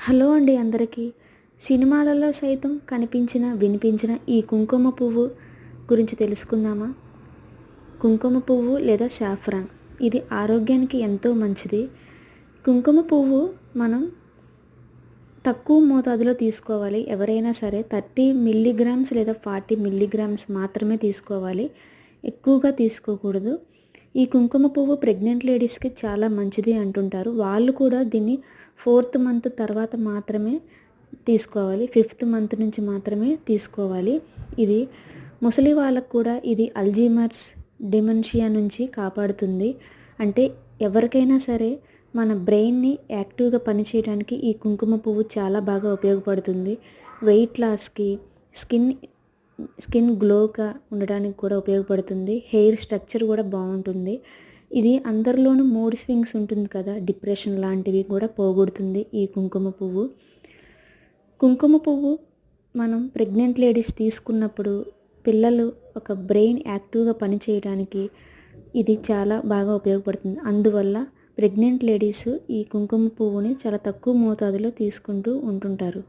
Hello అండి అందరికీ. సినిమాలలో సైతం కనిపించిన వినిపించిన ఈ కుంకుమ పువ్వు గురించి తెలుసుకుందామా? కుంకుమ పువ్వు లేదా సాఫ్రాన్, ఇది ఆరోగ్యానికి ఎంతో మంచిది. కుంకుమ పువ్వు మనం తక్కువ మోతాదులో తీసుకోవాలి. ఎవరైనా సరే 30 మిల్లీగ్రామ్స్ లేదా 40 మిల్లీగ్రామ్స్ మాత్రమే తీసుకోవాలి, ఎక్కువగా తీసుకోకూడదు. ఈ కుంకుమ పువ్వు ప్రెగ్నెంట్ లేడీస్కి చాలా మంచిది అంటుంటారు. వాళ్ళు కూడా దీన్ని 4th మంత్ తర్వాత మాత్రమే తీసుకోవాలి, 5th మంత్ నుంచి మాత్రమే తీసుకోవాలి. ఇది ముసలి వాళ్ళకు కూడా ఇది అల్జీమర్స్, డిమెన్షియా నుంచి కాపాడుతుంది. అంటే ఎవరికైనా సరే మన బ్రెయిన్ని యాక్టివ్గా పనిచేయడానికి ఈ కుంకుమ పువ్వు చాలా బాగా ఉపయోగపడుతుంది. వెయిట్ లాస్కి, స్కిన్ గ్లోగా ఉండడానికి కూడా ఉపయోగపడుతుంది. హెయిర్ స్ట్రక్చర్ కూడా బాగుంటుంది. ఇది అందరిలోనూ మూడ్ స్వింగ్స్ ఉంటుంది కదా, డిప్రెషన్ లాంటివి కూడా పోగొడుతుంది ఈ కుంకుమ పువ్వు. కుంకుమ పువ్వు మనం ప్రెగ్నెంట్ లేడీస్ తీసుకున్నప్పుడు పిల్లలు ఒక బ్రెయిన్ యాక్టివ్గా పనిచేయడానికి ఇది చాలా బాగా ఉపయోగపడుతుంది. అందువల్ల ప్రెగ్నెంట్ లేడీస్ ఈ కుంకుమ పువ్వుని చాలా తక్కువ మోతాదులో తీసుకుంటూ ఉంటుంటారు.